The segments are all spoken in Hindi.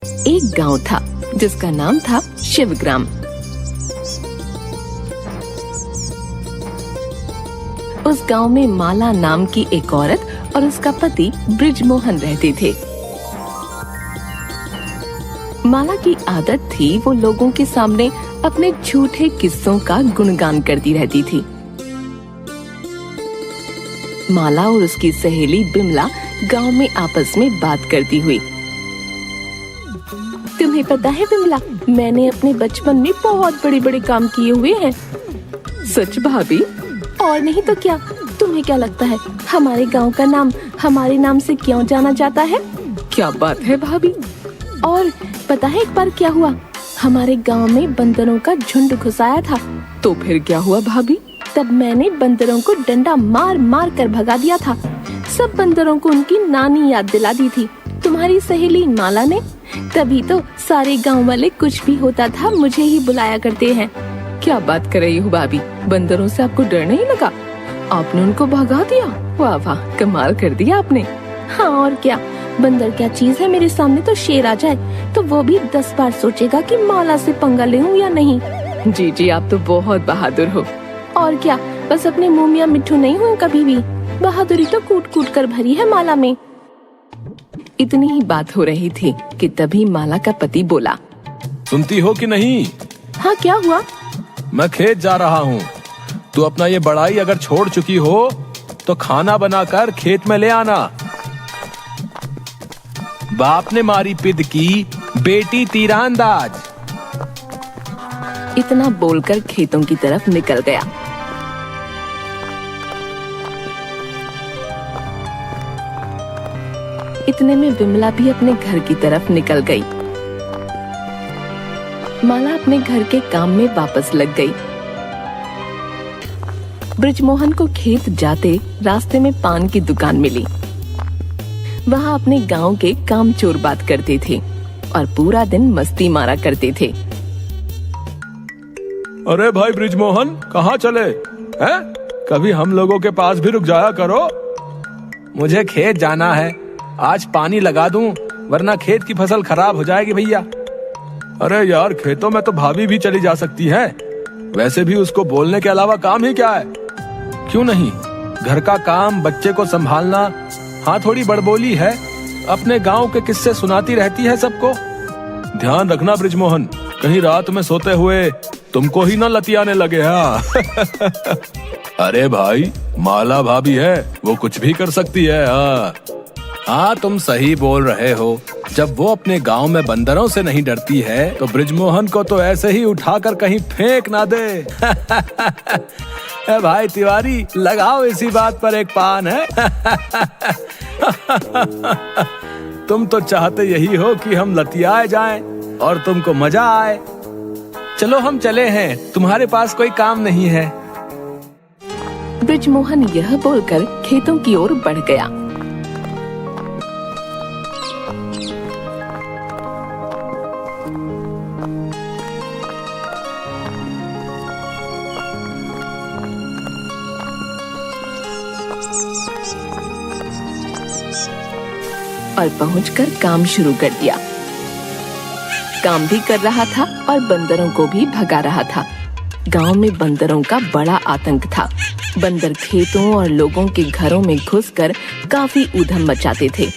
एक गांव था जिसका नाम था शिवग्राम। उस गांव में माला नाम की एक औरत और उसका पति बृजमोहन रहते थे। माला की आदत थी वो लोगों के सामने अपने झूठे किस्सों का गुणगान करती रहती थी। माला और उसकी सहेली बिमला गांव में आपस में बात करती हुई, तुम्हें पता है बिमला, मैंने अपने बचपन में बहुत बड़े बड़े काम किए हुए हैं। सच भाभी? और नहीं तो क्या। तुम्हें क्या लगता है हमारे गांव का नाम हमारे नाम से क्यों जाना जाता है? क्या बात है भाभी। और पता है एक बार क्या हुआ, हमारे गांव में बंदरों का झुंड घुस आया था। तो फिर क्या हुआ भाभी? तब मैंने बंदरों को डंडा मार मार कर भगा दिया था। सब बंदरों को उनकी नानी याद दिला दी थी, तुम्हारी सहेली माला ने। तभी तो सारे गांव वाले कुछ भी होता था मुझे ही बुलाया करते हैं। क्या बात कर रही हो भाभी, बंदरों से आपको डर नहीं लगा? आपने उनको भगा दिया? वाह वाह, कमाल कर दिया आपने। हाँ और क्या, बंदर क्या चीज है, मेरे सामने तो शेर आ जाए तो वो भी 10 बार सोचेगा कि माला से पंगा लेऊं या नहीं। जी जी, आप तो बहुत बहादुर हो। और क्या, बस अपने मुंह मियां मिट्ठू नहीं हुए कभी भी। बहादुरी तो कूट कूट कर भरी है माला में। इतनी ही बात हो रही थी कि तभी माला का पति बोला, सुनती हो कि नहीं? हाँ क्या हुआ? मैं खेत जा रहा हूँ। तू अपना ये बड़ाई अगर छोड़ चुकी हो तो खाना बनाकर खेत में ले आना। बाप ने मारी पिद की, बेटी तीरंदाज। इतना बोलकर खेतों की तरफ निकल गया। इतने में बिमला भी अपने घर की तरफ निकल गई। माला अपने घर के काम में वापस लग गई। बृजमोहन को खेत जाते रास्ते में पान की दुकान मिली। वहाँ अपने गांव के कामचोर बात करते थे और पूरा दिन मस्ती मारा करते थे। अरे भाई बृजमोहन, कहाँ चले हैं? कभी हम लोगों के पास भी रुक जाया करो। मुझे खेत जाना है, आज पानी लगा दूं वरना खेत की फसल खराब हो जाएगी भैया। अरे यार, खेतों में तो भाभी भी चली जा सकती है। वैसे भी उसको बोलने के अलावा काम ही क्या है? क्यों नहीं, घर का काम, बच्चे को संभालना। हाँ, थोड़ी बड़बोली है, अपने गांव के किस्से सुनाती रहती है सबको। ध्यान रखना बृजमोहन, कहीं रात में सोते हुए तुमको ही ना लतियाने लगे। हाँ अरे भाई, माला भाभी है, वो कुछ भी कर सकती है। हाँ, तुम सही बोल रहे हो। जब वो अपने गांव में बंदरों से नहीं डरती है तो बृजमोहन को तो ऐसे ही उठाकर कहीं फेंक ना दे। भाई तिवारी, लगाओ इसी बात पर एक पान है। तुम तो चाहते यही हो कि हम लतियाए जाएं और तुमको मजा आए। चलो हम चले हैं, तुम्हारे पास कोई काम नहीं है। बृजमोहन यह बोलकर खेतों की ओर बढ़ गया। और पहुंचकर काम शुरू कर दिया। काम भी कर रहा था और बंदरों को भी भगा रहा था। गांव में बंदरों का बड़ा आतंक था। बंदर खेतों और लोगों के घरों में घुसकर काफी ऊधम मचाते थे।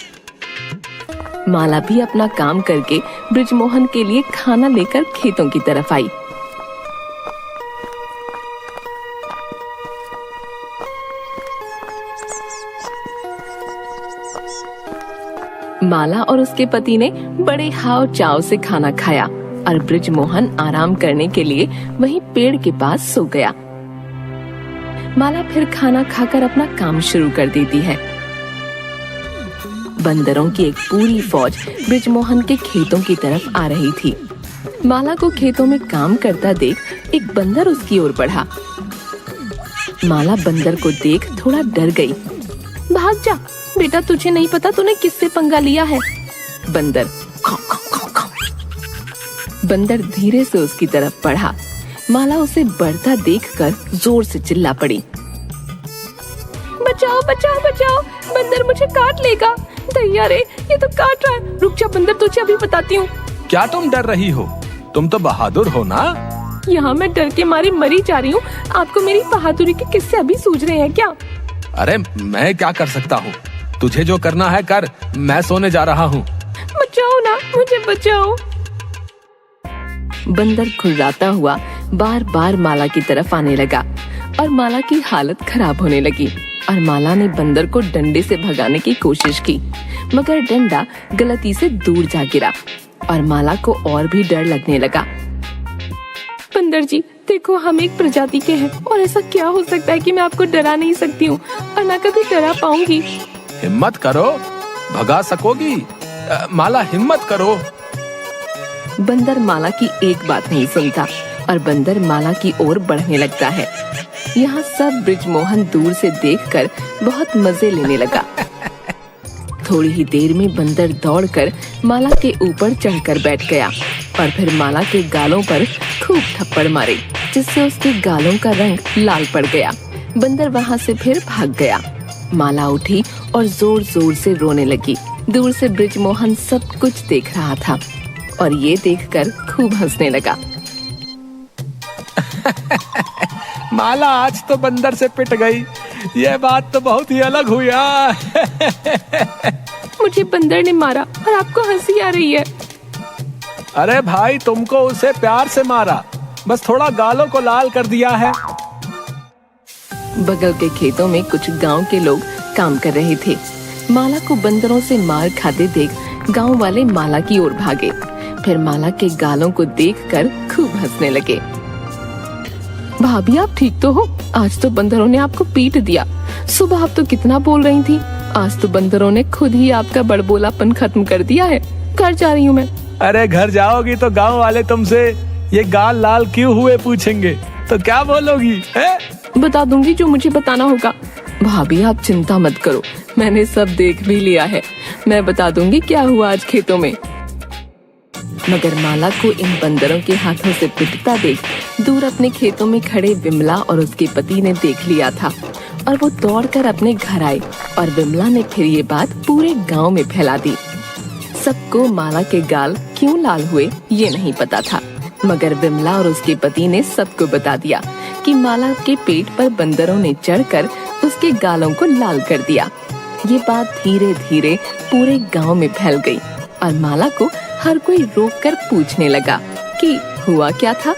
माला भी अपना काम करके बृजमोहन के लिए खाना लेकर खेतों की तरफ आई। माला और उसके पति ने बड़े हाव चाव से खाना खाया और बृजमोहन आराम करने के लिए वहीं पेड़ के पास सो गया। माला फिर खाना खाकर अपना काम शुरू कर देती है। बंदरों की एक पूरी फौज बृजमोहन के खेतों की तरफ आ रही थी। माला को खेतों में काम करता देख एक बंदर उसकी ओर बढ़ा। माला बंदर को देख थोड़ा डर गई। भाग जा बेटा, तुझे नहीं पता तूने किससे पंगा लिया है। बंदर खाओ खाओ खाओ खाओ। बंदर धीरे से उसकी तरफ बढ़ा। माला उसे बढ़ता देखकर जोर से चिल्ला पड़ी, बचाओ बचाओ बचाओ, बंदर मुझे काट लेगा। दैया रे, ये तो काट रहा है। रुक जा बंदर, तुझे अभी बताती हूँ। क्या तुम डर रही हो? तुम तो बहादुर हो ना। यहाँ मैं डर के मारी मरी जा रही हूँ। आपको मेरी बहादुरी के किस्से अभी सूझ रहे हैं क्या? अरे मैं क्या कर सकता हूँ? तुझे जो करना है कर, मैं सोने जा रहा हूँ। बचाओ ना, मुझे बचाओ। बंदर खुर्राता हुआ बार बार माला की तरफ आने लगा और माला की हालत खराब होने लगी और माला ने बंदर को डंडे से भगाने की कोशिश की, मगर डंडा गलती से दूर जा गिरा और माला को और भी डर लगने लगा। बंदर जी देखो, हम एक प्रजाति के हैं और ऐसा क्या हो सकता है कि मैं आपको डरा नहीं सकती हूँ और ना कभी डरा पाऊंगी। हिम्मत करो, भगा सकोगी। माला हिम्मत करो। बंदर माला की एक बात नहीं सुनता और बंदर माला की ओर बढ़ने लगता है। यहाँ सब ब्रिजमोहन दूर से देखकर बहुत मजे लेने लगा। थोड़ी ही देर में बंदर दौड़कर माला के ऊपर चढ़कर बैठ गया और फिर माला के गालों पर खूब थप्पड़ मारे, जिससे उसके गालों का रंग लाल पड़ गया। बंदर वहाँ से फिर भाग गया। माला उठी और जोर जोर से रोने लगी। दूर से ब्रिजमोहन सब कुछ देख रहा था और ये देखकर खूब हंसने लगा। माला आज तो बंदर से पिट गई। ये बात तो बहुत ही अलग हुई। मुझे बंदर ने मारा और आपको हंसी आ रही है। अरे भाई, तुमको उसे प्यार से मारा, बस थोड़ा गालों को लाल कर दिया है। बगल के खेतों में कुछ गांव के लोग काम कर रहे थे। माला को बंदरों से मार खाते देख गांव वाले माला की ओर भागे। फिर माला के गालों को देखकर खूब हंसने लगे। भाभी आप ठीक तो हो? आज तो बंदरों ने आपको पीट दिया। सुबह आप तो कितना बोल रही थी, आज तो बंदरों ने खुद ही आपका बड़बोलापन खत्म कर दिया है। घर जा रही हूँ मैं। अरे घर जाओगी तो गांव वाले तुमसे ये गाल लाल क्यों हुए पूछेंगे, तो क्या बोलोगी है? बता दूंगी जो मुझे बताना होगा। भाभी आप चिंता मत करो, मैंने सब देख भी लिया है। मैं बता दूंगी क्या हुआ आज खेतों में। मगर माला को इन बंदरों के हाथों से पिटता देख दूर अपने खेतों में खड़े विमला और उसके पति ने देख लिया था और वो दौड़कर अपने घर आए और विमला ने फिर ये बात पूरे गांव में फैला दी। सबको माला के गाल क्यों लाल हुए ये नहीं पता था, मगर विमला और उसके पति ने सबको बता दिया कि माला के पेट पर बंदरों ने चढ़कर उसके गालों को लाल कर दिया। ये बात धीरे धीरे पूरे गांव में फैल गई और माला को हर कोई रोक कर पूछने लगा कि हुआ क्या था।